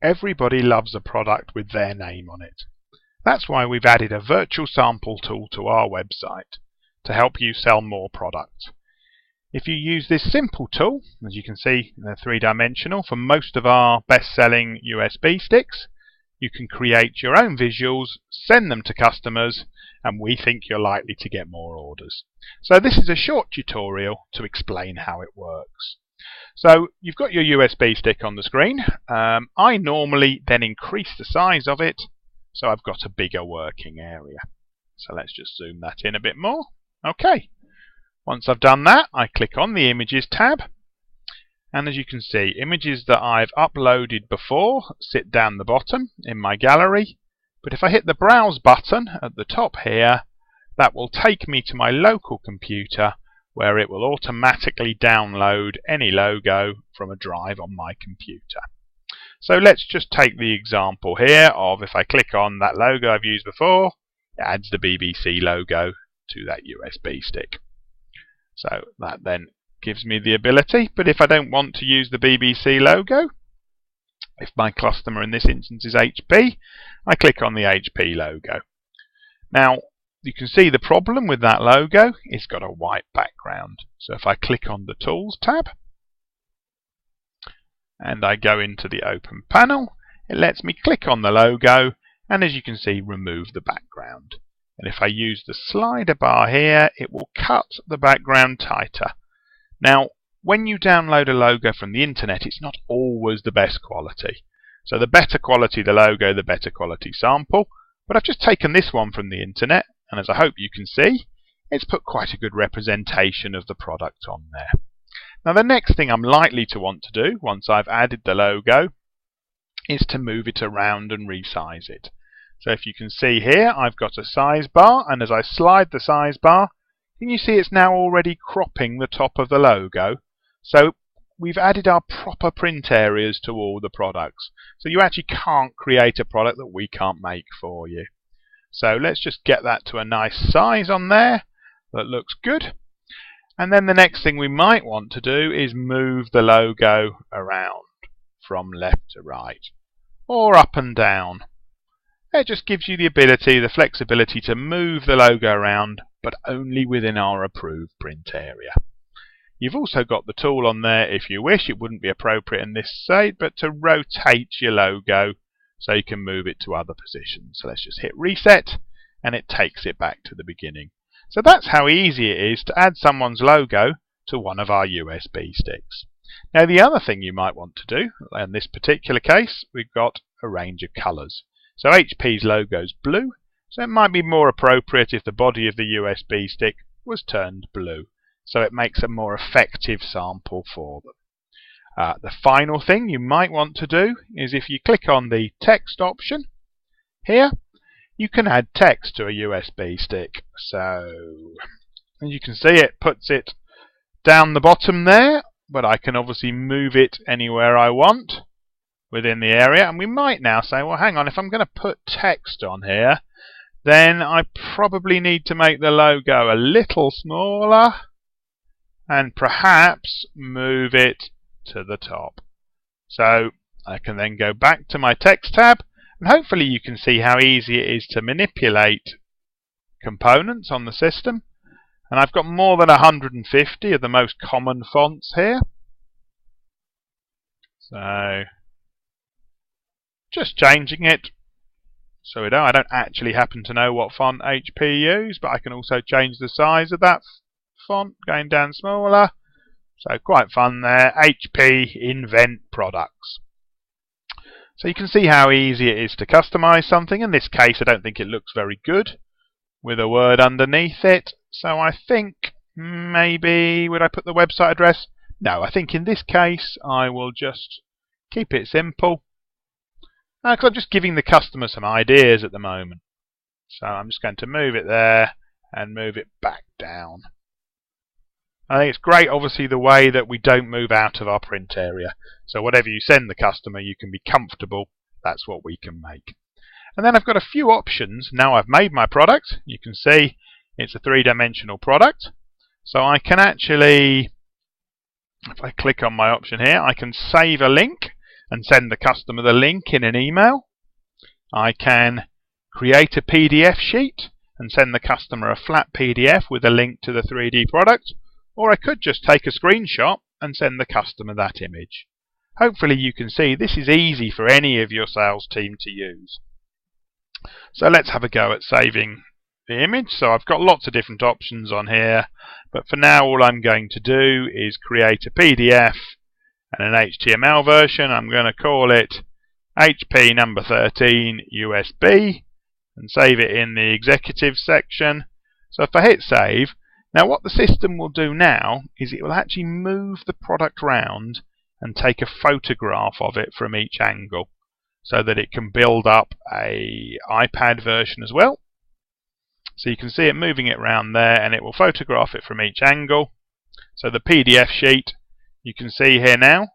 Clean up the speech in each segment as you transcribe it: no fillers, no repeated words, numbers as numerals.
everybody loves a product with their name on it. That's why we've added a virtual sample tool to our website to help you sell more products. If you use this simple tool, as you can see, they're three-dimensional for most of our best-selling USB sticks, you can create your own visuals, send them to customers, and we think you're likely to get more orders. So this is a short tutorial to explain how it works. So you've got your USB stick on the screen. I normally then increase the size of it so I've got a bigger working area. So let's just zoom that in a bit more. Okay. Once I've done that, I click on the Images tab. And as you can see, images that I've uploaded before sit down the bottom in my gallery. But if I hit the Browse button at the top here, that will take me to my local computer where it will automatically download any logo from a drive on my computer. So let's just take the example here of if I click on that logo I've used before, it adds the BBC logo to that USB stick. So that then gives me the ability, but if I don't want to use the BBC logo, if my customer in this instance is HP, I click on the HP logo. Now you can see the problem with that logo, it's got a white background. So if I click on the Tools tab and I go into the Open panel, it lets me click on the logo and as you can see remove the background. And if I use the slider bar here, it will cut the background tighter. Now when you download a logo from the internet, it's not always the best quality. So the better quality the logo, the better quality sample. But I've just taken this one from the internet, and as I hope you can see, it's put quite a good representation of the product on there. Now the next thing I'm likely to want to do, once I've added the logo, is to move it around and resize it. So if you can see here, I've got a size bar, and as I slide the size bar, can you see it's now already cropping the top of the logo? So we've added our proper print areas to all the products. So you actually can't create a product that we can't make for you. So let's just get that to a nice size on there. That looks good. And then the next thing we might want to do is move the logo around from left to right or up and down. It just gives you the ability, the flexibility to move the logo around, but only within our approved print area. You've also got the tool on there if you wish. It wouldn't be appropriate in this state, but to rotate your logo so you can move it to other positions. So let's just hit reset and it takes it back to the beginning. So that's how easy it is to add someone's logo to one of our USB sticks. Now the other thing you might want to do, in this particular case, we've got a range of colours. So HP's logo is blue, so it might be more appropriate if the body of the USB stick was turned blue. So it makes a more effective sample for them. The final thing you might want to do is if you click on the text option here, you can add text to a USB stick. So as you can see, it puts it down the bottom there, but I can obviously move it anywhere I want within the area. And we might now say, well, hang on, if I'm going to put text on here, then I probably need to make the logo a little smaller and perhaps move it to the top. So I can then go back to my text tab and hopefully you can see how easy it is to manipulate components on the system. And I've got more than 150 of the most common fonts here. So just changing it so I don't actually happen to know what font HP use, but I can also change the size of that font, going down smaller. So quite fun there. HP Invent Products. So you can see how easy it is to customize something. In this case, I don't think it looks very good with a word underneath it. So I think maybe, would I put the website address? No, I think in this case I will just keep it simple. Because I'm just giving the customer some ideas at the moment. So I'm just going to move it there and move it back down. I think it's great, obviously, the way that we don't move out of our print area. So whatever you send the customer, you can be comfortable. That's what we can make. And then I've got a few options. Now I've made my product. You can see it's a three-dimensional product. So I can actually, if I click on my option here, I can save a link. and send the customer the link in an email. I can create a PDF sheet and send the customer a flat PDF with a link to the 3D product, or I could just take a screenshot and send the customer that image. Hopefully you can see this is easy for any of your sales team to use. So let's have a go at saving the image. So I've got lots of different options on here, but for now all I'm going to do is create a PDF and an HTML version. I'm going to call it HP number 13 USB and save it in the executive section. So if I hit save, now what the system will do now is it will actually move the product round and take a photograph of it from each angle so that it can build up a iPad version as well. So you can see it moving it around there, and it will photograph it from each angle. So the PDF sheet you can see here now,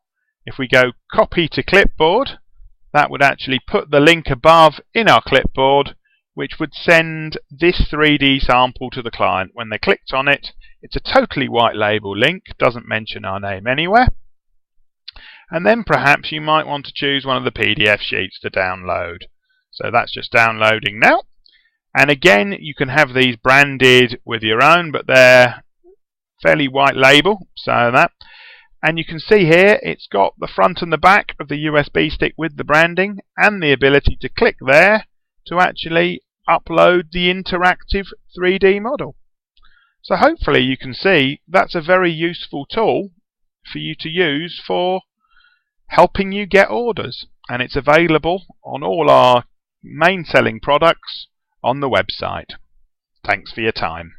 if we go copy to clipboard, that would actually put the link above in our clipboard, which would send this 3D sample to the client. When they clicked on it, it's a totally white label link, doesn't mention our name anywhere. And then perhaps you might want to choose one of the PDF sheets to download. So that's just downloading now. And again, you can have these branded with your own, but they're fairly white label. So that. And you can see here it's got the front and the back of the USB stick with the branding and the ability to click there to actually upload the interactive 3D model. So hopefully you can see that's a very useful tool for you to use for helping you get orders, and it's available on all our main selling products on the website. Thanks for your time.